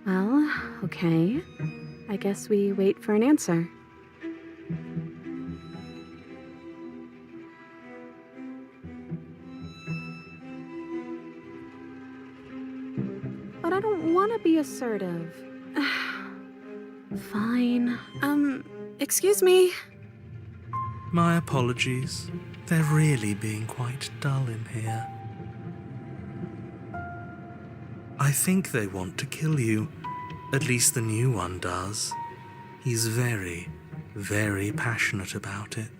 Well, okay. I guess we wait for an answer. But I don't want to be assertive. Fine. Excuse me. My apologies. They're really being quite dull in here. I think they want to kill you. At least the new one does. He's very, very passionate about it.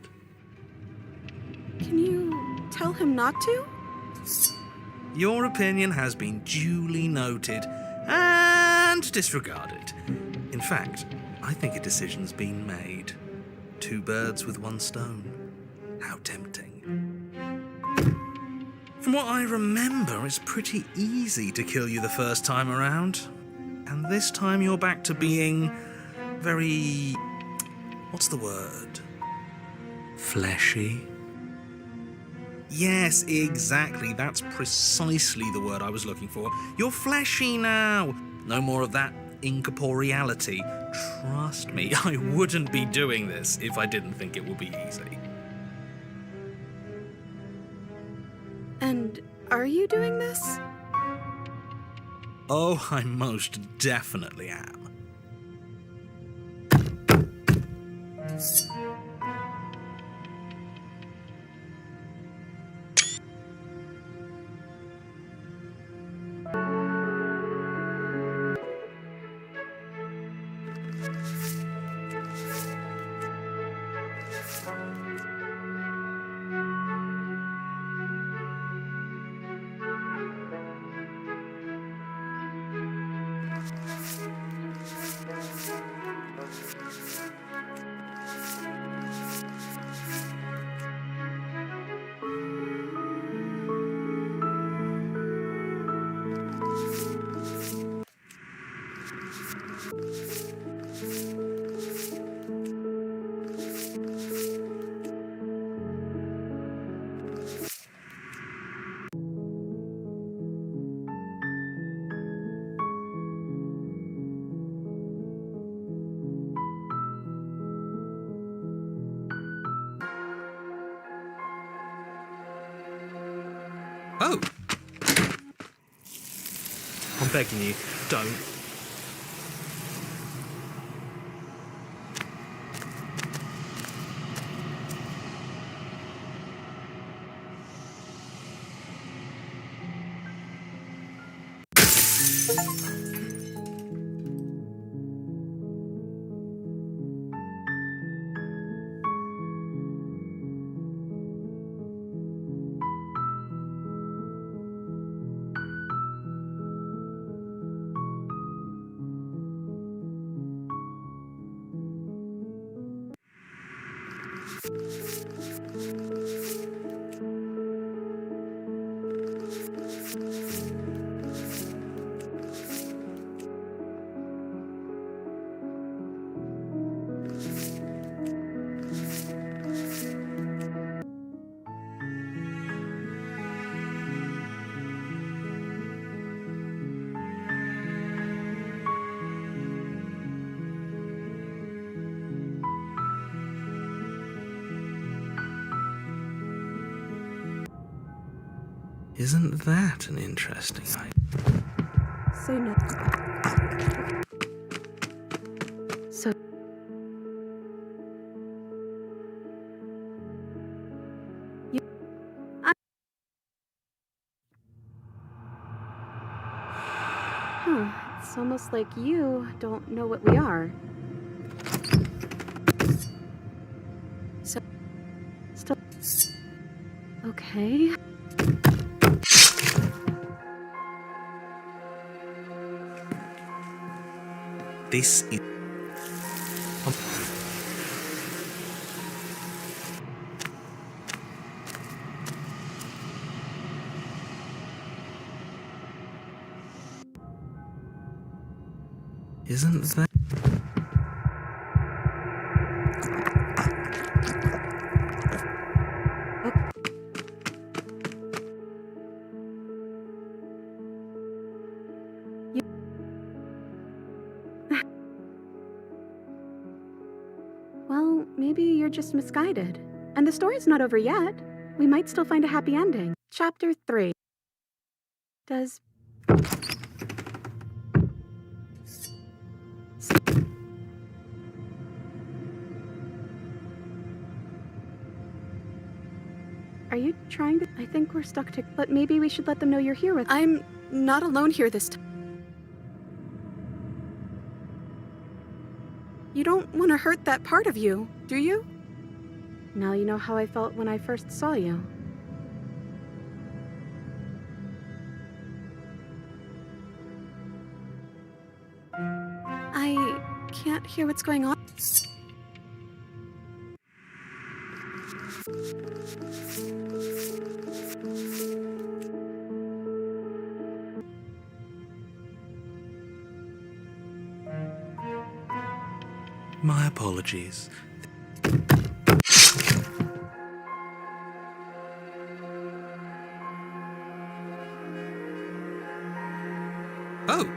Can you tell him not to? Your opinion has been duly noted and disregarded. In fact, I think a decision's been made. 2 birds with 1 stone. How tempting. From what I remember, it's pretty easy to kill you the first time around. And this time you're back to being very... what's the word? Fleshy? Yes, exactly. That's precisely the word I was looking for. You're fleshy now. No more of that incorporeality. Trust me, I wouldn't be doing this if I didn't think it would be easy. And are you doing this? Oh, I most definitely am. Oh! I'm begging you, don't. Isn't that an interesting idea? Say nothing. So... Huh, it's almost like you don't know what we are. So... Still... Okay... This is... Isn't that... Well, maybe you're just misguided. And the story's not over yet. We might still find a happy ending. Chapter 3. Does... Are you trying to... I think we're stuck to... But maybe we should let them know you're here with... I'm not alone here this time. You don't want to hurt that part of you, do you? Now you know how I felt when I first saw you. I can't hear what's going on. My apologies. Oh!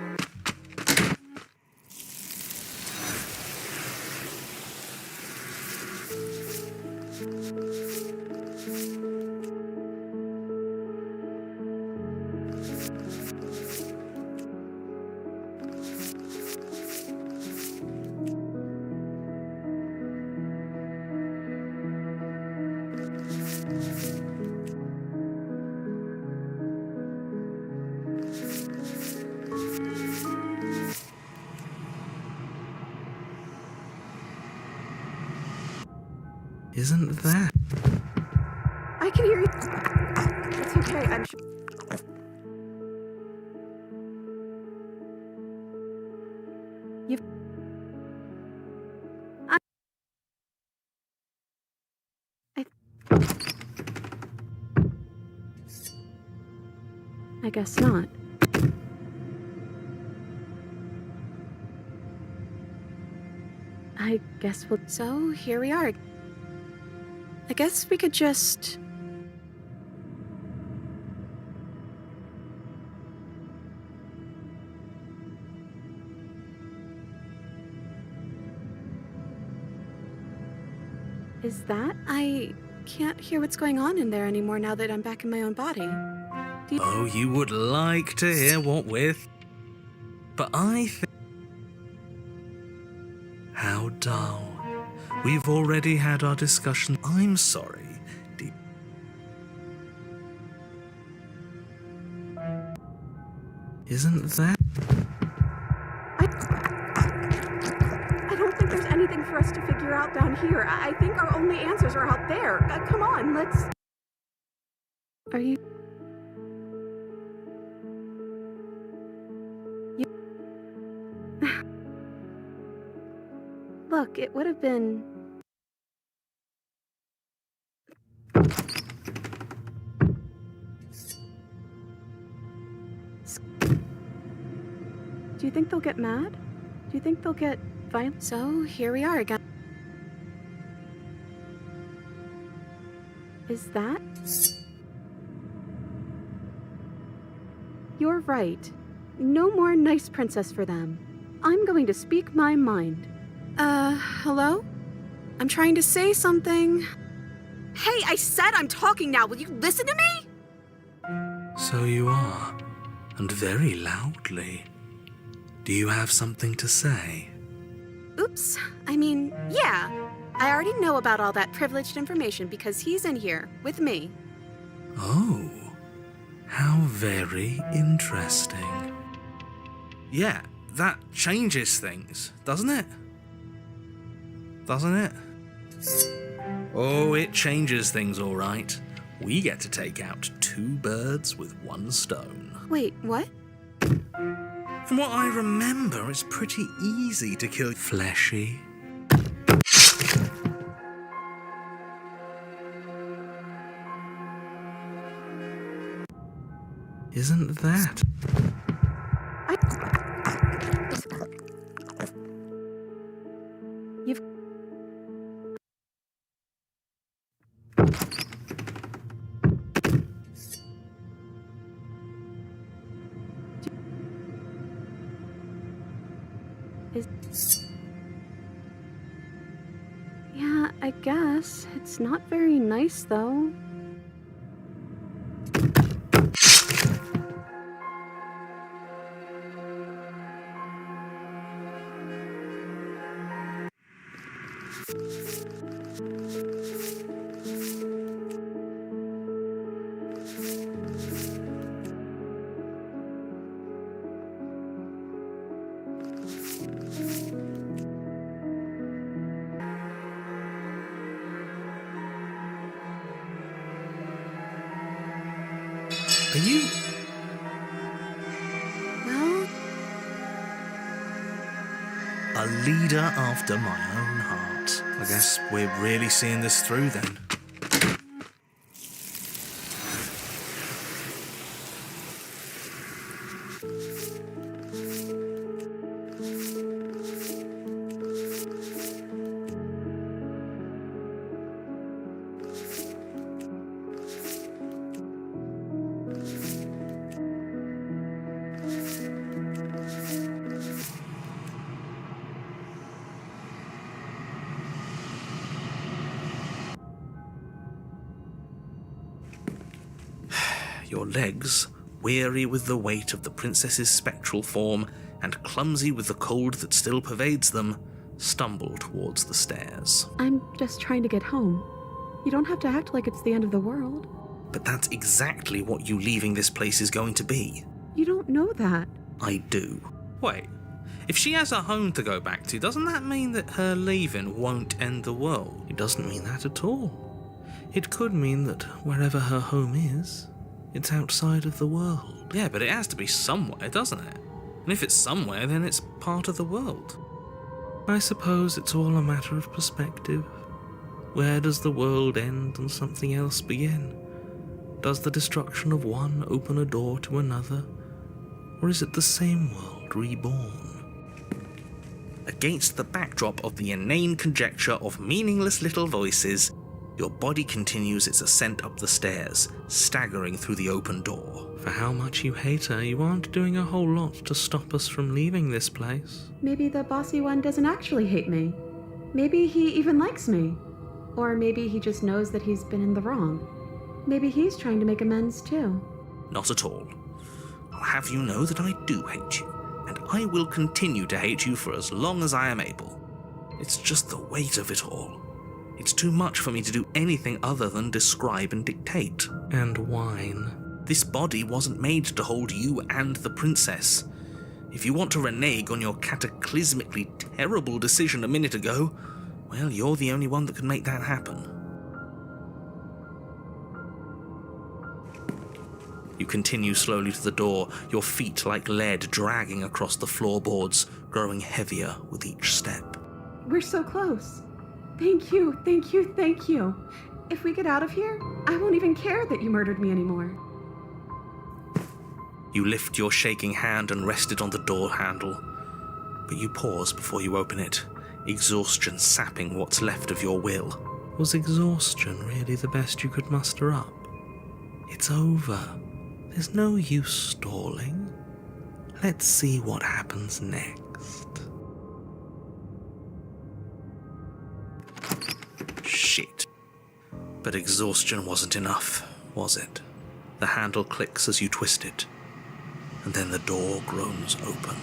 Isn't that... I can hear you. It's okay, I'm sure. You've... I guess not. I guess we'll... So, here we are. I guess we could just... Is that? I can't hear what's going on in there anymore now that I'm back in my own body. Oh, you would like to hear what we're... But I think... How dull. We've already had our discussion. I'm sorry. Isn't that... I don't think there's anything for us to figure out down here. I think our only answers are out there. Come on, let's... Are you... Look, it would have been... Do you think they'll get mad? Do you think they'll get violent? So, here we are again. Is that? You're right. No more nice princess for them. I'm going to speak my mind. Hello? I'm trying to say something. Hey, I said I'm talking now. Will you listen to me? So you are, and very loudly. Do you have something to say? Oops. I mean, yeah. I already know about all that privileged information because he's in here with me. Oh, how very interesting. Yeah, that changes things, doesn't it? Doesn't it? Oh, it changes things, all right. We get to take out 2 birds with 1 stone. Wait, what? From what I remember, it's pretty easy to kill fleshy. Isn't that? You've... Yeah, I guess. It's not very nice, though. Are you? Well, A leader after my own heart. I guess we're really seeing this through then. Your legs, weary with the weight of the princess's spectral form and clumsy with the cold that still pervades them, stumble towards the stairs. I'm just trying to get home. You don't have to act like it's the end of the world. But that's exactly what you leaving this place is going to be. You don't know that. I do. Wait, if she has a home to go back to, doesn't that mean that her leaving won't end the world? It doesn't mean that at all. It could mean that wherever her home is, it's outside of the world. Yeah, but it has to be somewhere, doesn't it? And if it's somewhere, then it's part of the world. I suppose it's all a matter of perspective. Where does the world end and something else begin? Does the destruction of one open a door to another? Or is it the same world reborn? Against the backdrop of the inane conjecture of meaningless little voices, your body continues its ascent up the stairs, staggering through the open door. For how much you hate her, you aren't doing a whole lot to stop us from leaving this place. Maybe the bossy one doesn't actually hate me. Maybe he even likes me. Or maybe he just knows that he's been in the wrong. Maybe he's trying to make amends too. not at all. I'll have you know that I do hate you, and I will continue to hate you for as long as I am able. It's just the weight of it all. It's too much for me to do anything other than describe and dictate. And whine. This body wasn't made to hold you and the princess. If you want to renege on your cataclysmically terrible decision a minute ago, well, you're the only one that can make that happen. You continue slowly to the door, your feet like lead dragging across the floorboards, growing heavier with each step. We're so close. Thank you, thank you, thank you. If we get out of here, I won't even care that you murdered me anymore. You lift your shaking hand and rest it on the door handle, but you pause before you open it, exhaustion sapping what's left of your will. Was exhaustion really the best you could muster up? It's over. There's no use stalling. Let's see what happens next. Shit. But exhaustion wasn't enough, was it? The handle clicks as you twist it, and then the door groans open.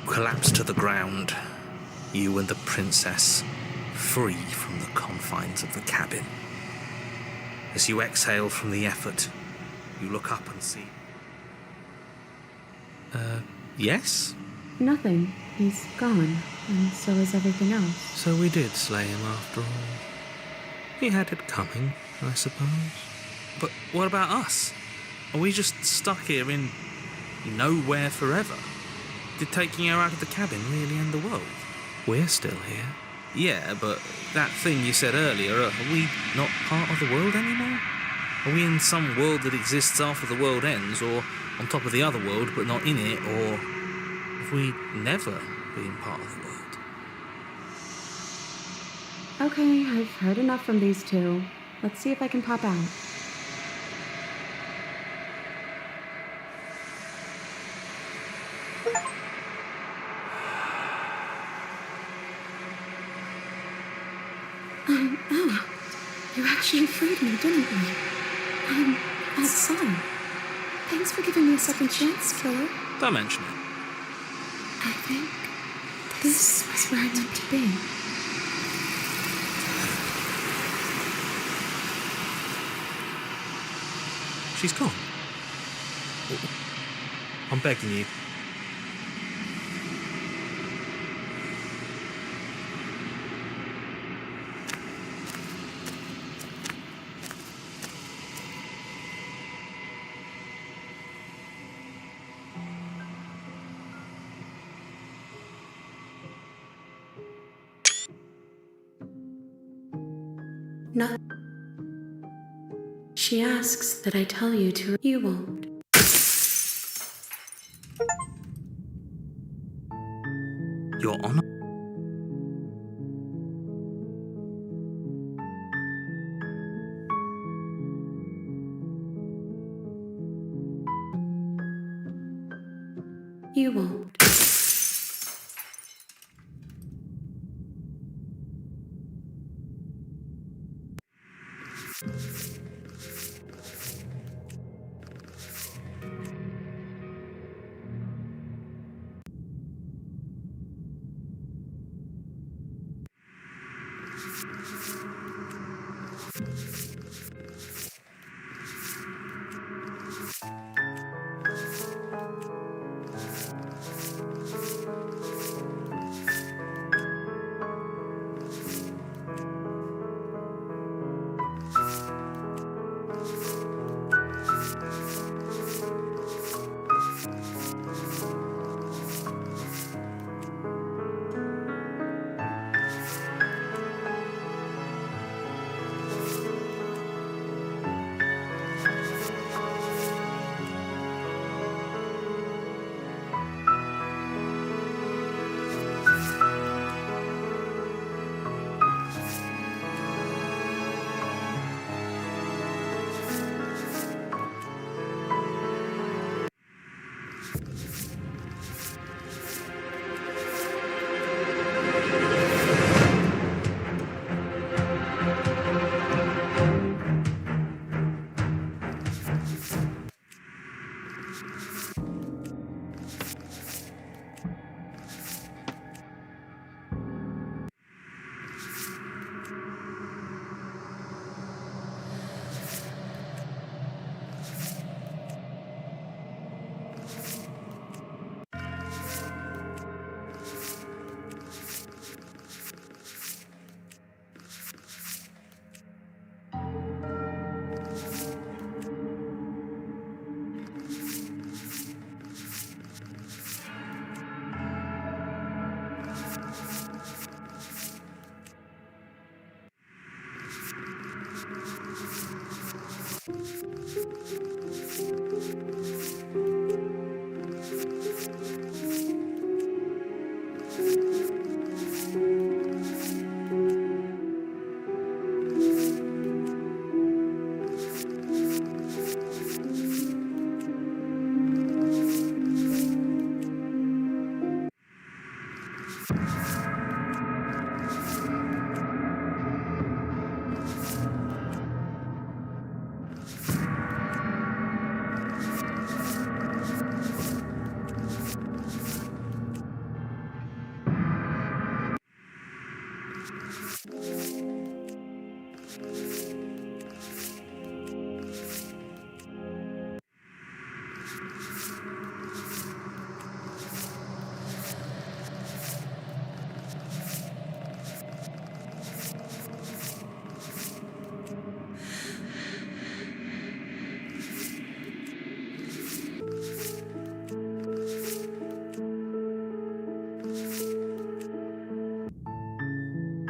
You collapse to the ground, you and the princess, free from the confines of the cabin. As you exhale from the effort, you look up and see... yes? Nothing. He's gone, and so is everything else. So we did slay him after all. He had it coming, I suppose. But what about us? Are we just stuck here in nowhere forever? Did taking her out of the cabin really end the world? We're still here. Yeah, but that thing you said earlier, are we not part of the world anymore? Are we in some world that exists after the world ends, or on top of the other world but not in it, or have we never been part of the world? Okay, I've heard enough from these two. Let's see if I can pop out. You actually freed me, didn't you? I'm outside. Thanks for giving me a second chance, killer. Don't mention it. I think this is where I meant to be. She's gone. I'm begging you. No. She asks that I tell you to. You won't. Your Honor? You won't.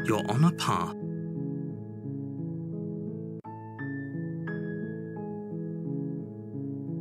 You're on a path